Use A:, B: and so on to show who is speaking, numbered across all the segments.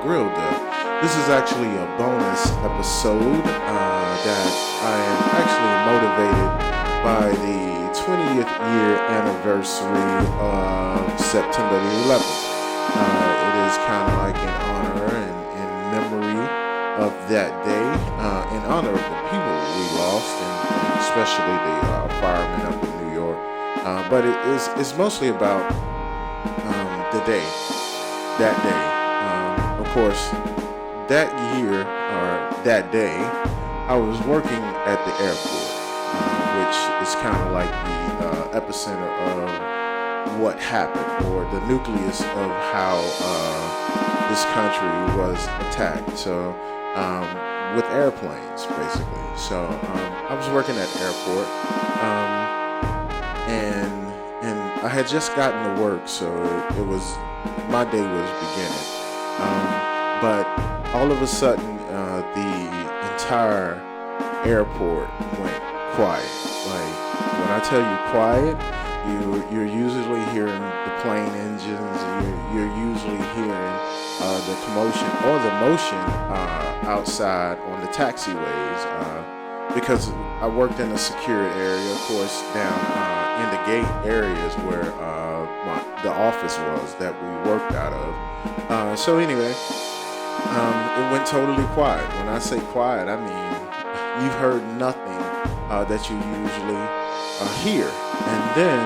A: grilled up. This is actually a bonus episode that I am actually motivated by the 20th year anniversary of September the 11th. It is kind of like in honor and in memory of that day, in honor of the people we lost, and especially the firemen up in New York. But it's mostly about the day, that day. Of course, that year or that day, I was working at the airport, which is kind of like the epicenter of what happened, or the nucleus of how this country was attacked. So, with airplanes, basically. So, I was working at the airport, and I had just gotten to work, so it was my day was beginning. But all of a sudden, the entire airport went quiet. Like, when I tell you quiet, you're usually hearing the plane engines. You're usually hearing the commotion or the motion outside on the taxiways. Because I worked in a secured area, of course, down in the gate areas where the office was that we worked out of. So anyway, it went totally quiet. When I say quiet, I mean you heard nothing that you usually hear. And then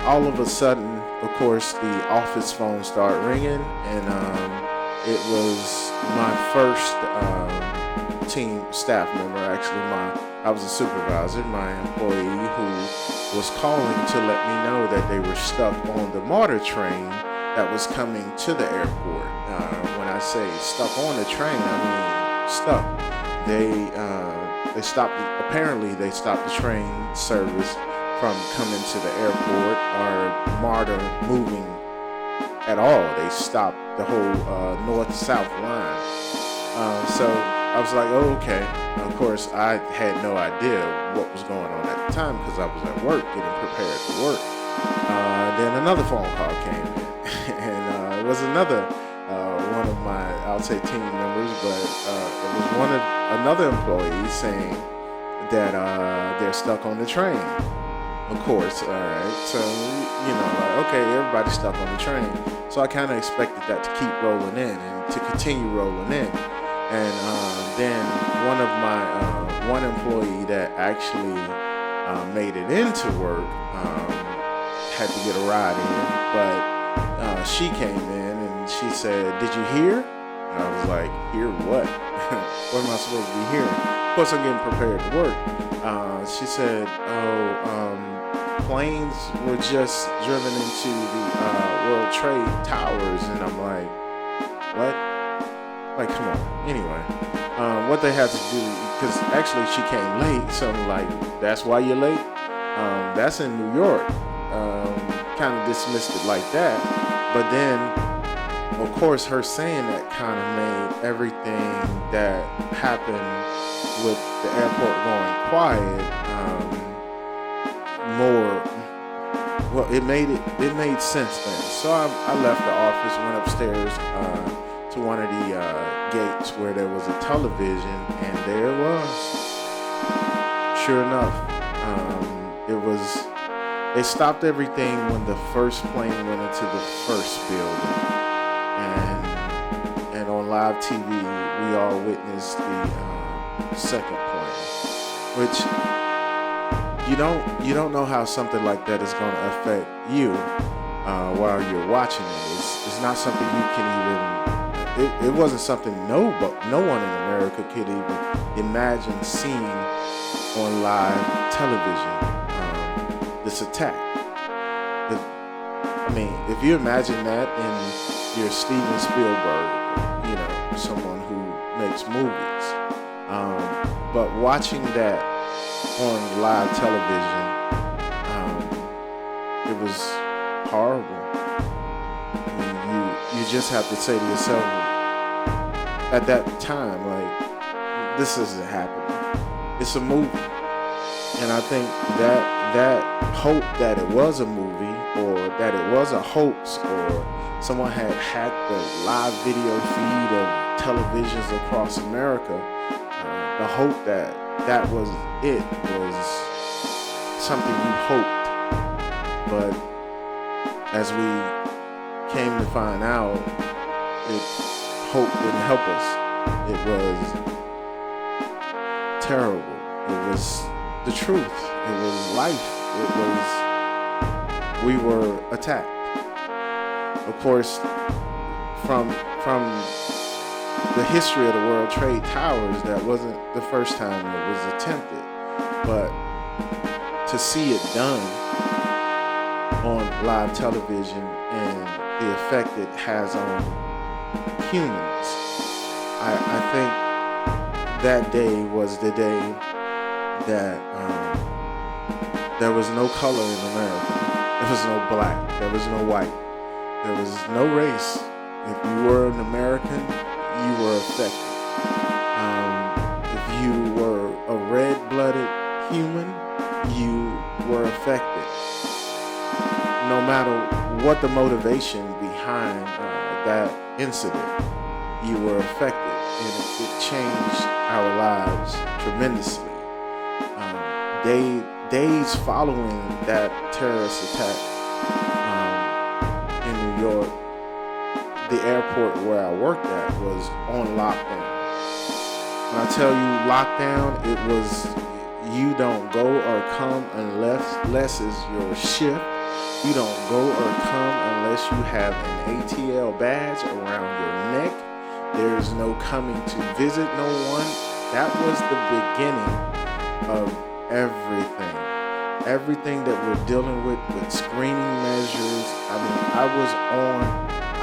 A: all of a sudden, of course, the office phone started ringing, and it was my first team staff member. Actually, I was a supervisor, my employee, who was calling to let me know that they were stuck on the MARTA train that was coming to the airport. When I say stuck on the train, I mean stuck. They stopped. Apparently, they stopped the train service from coming to the airport or MARTA moving at all. They stopped the whole north-south line. So I was like, oh, okay. Of course, I had no idea what was going on at the time because I was at work getting prepared for work. Then another phone call came in, and it was another one of my, I'll say, team members, but it was another employee saying that they're stuck on the train. Of course, all right. So, like, okay, everybody's stuck on the train. So I kind of expected that to keep rolling in and to continue rolling in. And then one employee that actually made it into work had to get a ride in, but she came in and she said, "Did you hear?" And I was like, "Hear what? What am I supposed to be hearing?" Of course, I'm getting prepared to work. She said, planes were just driven into the World Trade Towers," and I'm like, "What?" Like, come on. Anyway, what they had to do, because actually she came late, so I'm like, "That's why you're late?" That's in New York. Kind of dismissed it like that, but then, of course, her saying that kind of made everything that happened with the airport going quiet more. Well, it made sense then. So I left the office, went upstairs to one of the gates where there was a television, and there it was. Sure enough, they stopped everything when the first plane went into the first building, and on live TV we all witnessed the second plane, which you don't know how something like that is going to affect you while you're watching it. It's not something you can even. It wasn't something no one in America could even imagine seeing on live television. This attack. I mean, if you imagine that, and you're Steven Spielberg, someone who makes movies, but watching that on live television, it was horrible. I mean, you just have to say to yourself, at that time, like, this isn't happening. It's a movie. And I think that hope that it was a movie, or that it was a hoax, or someone had hacked the live video feed of televisions across America. The hope that was it was something you hoped, but as we came to find out, hope didn't help us. It was terrible. It was the truth. It was life. We were attacked. Of course, from the history of the World Trade Towers, that wasn't the first time it was attempted, but to see it done on live television and the effect it has on humans, I think that day was the day that there was no color in America. There was no black. There was no white. There was no race. If you were an American, you were affected. If you were a red-blooded human, you were affected. No matter what the motivation behind that incident, you were affected, and it changed our lives tremendously. Days following that terrorist attack in New York, the airport where I worked at was on lockdown. When I tell you lockdown, it was you don't go or come unless it's your shift. You don't go or come unless you have an ATL badge around your neck. There's no coming to visit no one. That was the beginning of everything that we're dealing with screening measures. I mean,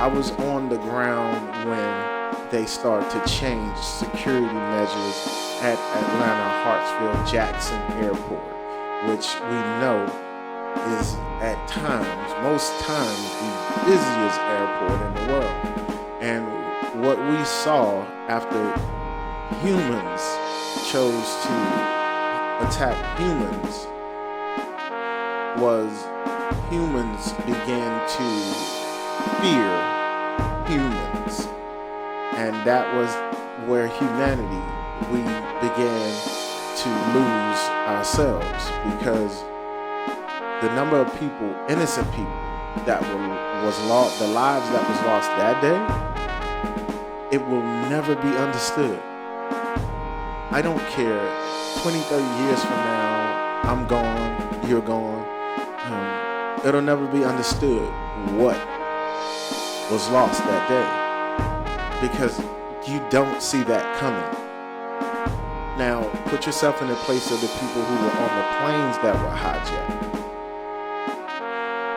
A: I was on the ground when they start to change security measures at Atlanta Hartsfield Jackson Airport, which we know is at times, most times, the busiest airport in the world. And what we saw after humans chose to attack humans was humans began to fear humans. And that was where humanity, we began to lose ourselves, because the number of people, innocent people, that was lost, the lives that was lost that day, it will never be understood. I don't care, 20, 30 years from now, I'm gone, you're gone. It'll never be understood what was lost that day, because you don't see that coming. Now, put yourself in the place of the people who were on the planes that were hijacked.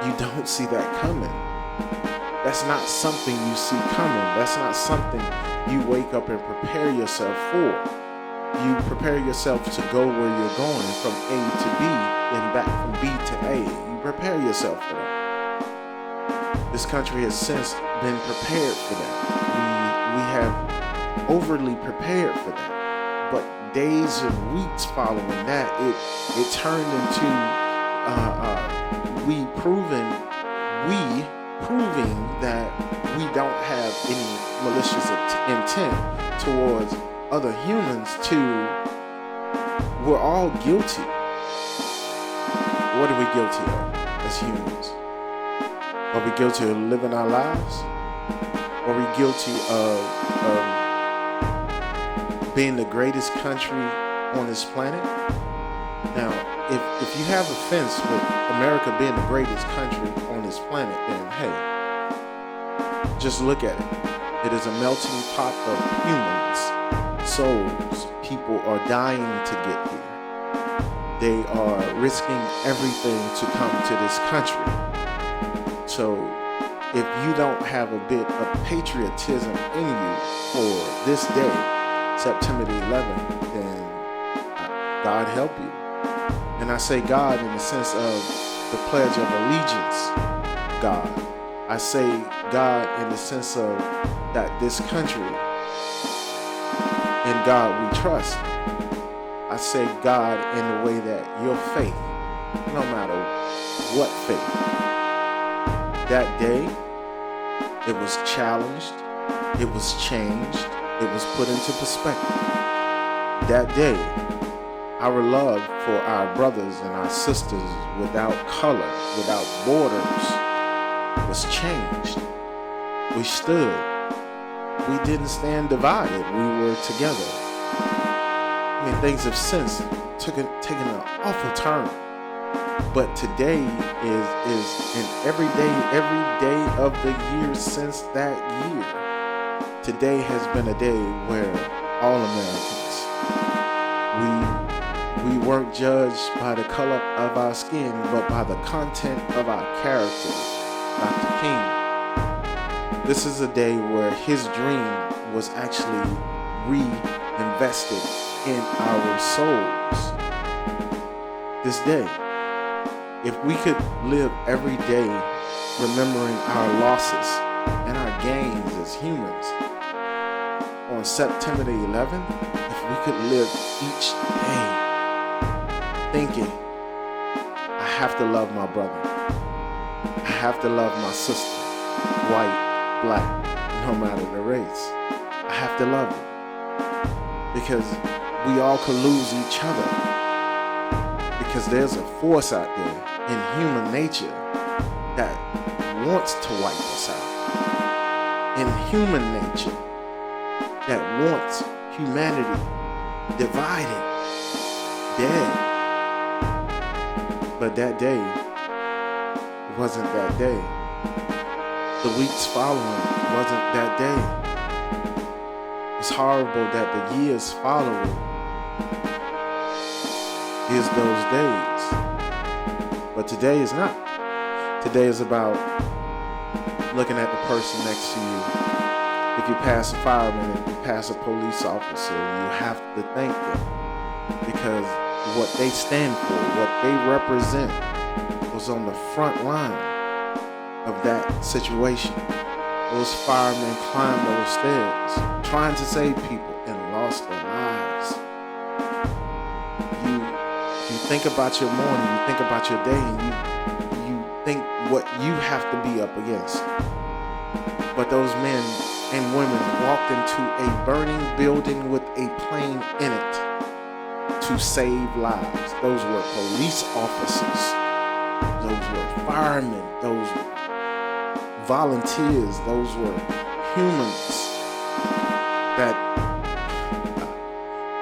A: You don't see that coming. That's not something you see coming. That's not something you wake up and prepare yourself for. You prepare yourself to go where you're going, from A to B and back from B to A. You prepare yourself for that. This country has since been prepared for that. We have overly prepared for that. But days and weeks following that, it turned into we proving that we don't have any malicious intent towards other humans. We're all guilty. What are we guilty of as humans? Are we guilty of living our lives? Are we guilty of being the greatest country on this planet? Now, if you have offense with America being the greatest country on this planet, then hey, just look at it. It is a melting pot of humans, souls. People are dying to get here. They are risking everything to come to this country. So if you don't have a bit of patriotism in you for this day, September the 11th, then God help you. And I say God in the sense of the Pledge of Allegiance, God. I say God in the sense of that this country, in God we trust. I say God in the way that your faith, no matter what faith, that day It was challenged. It was changed. It was put into perspective. That day, our love for our brothers and our sisters without color, without borders, was changed. We stood. We didn't stand divided. We were together. I mean, things have since taken an awful turn. But today is and every day of the year since that year, today has been a day where all Americans, we weren't judged by the color of our skin, but by the content of our character. Dr. King, this is a day where his dream was actually reinvested in our souls. This day, if we could live every day remembering our losses and our gains as humans on September the 11th, if we could live each day thinking, I have to love my brother, I have to love my sister, white, black, no matter the race, I have to love them, because we all could lose each other. Because there's a force out there in human nature that wants to wipe us out. In human nature that wants humanity divided, dead. But that day wasn't that day. The weeks following wasn't that day. It's horrible that the years following is those days. But today is not. Today is about looking at the person next to you. If you pass a fireman, if you pass a police officer, you have to thank them, because what they stand for, what they represent, was on the front line of that situation. Those firemen climbed those stairs trying to save people and lost their lives. You think about your morning, you think about your day, and you think what you have to be up against. But those men and women walked into a burning building with a plane in it to save lives. Those were police officers. Those were firemen. Those were volunteers. Those were humans that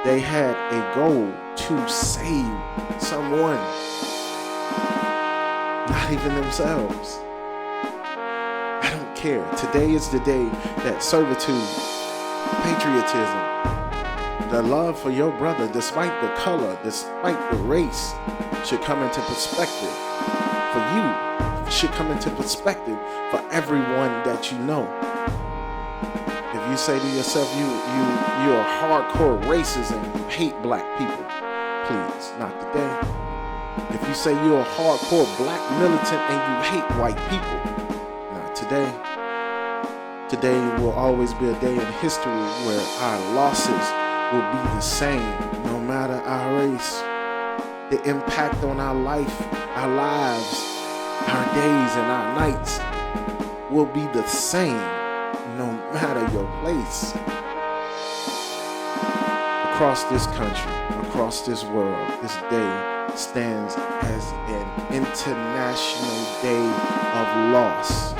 A: they had a goal to save someone, not even themselves. I don't care. Today is the day that servitude, patriotism, the love for your brother, despite the color, despite the race, should come into perspective for you, should come into perspective for everyone that you know. If you say to yourself, you're a hardcore racist and you hate black people, please, not today. If you say you're a hardcore black militant and you hate white people, not today. Today will always be a day in history where our losses will be the same, no matter our race. The impact on our life, our lives, our days and our nights will be the same, no matter your place. Across this country, across this world, this day stands as an international day of loss,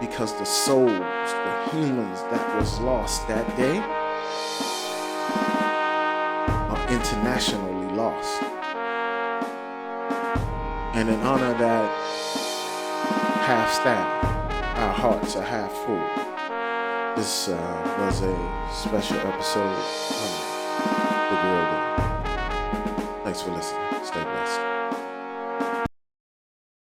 A: because the souls, the humans that was lost that day are internationally lost. And in honor of that half staff, our hearts are half full. This was a special episode of The Grill Day. Thanks for listening. Stay blessed.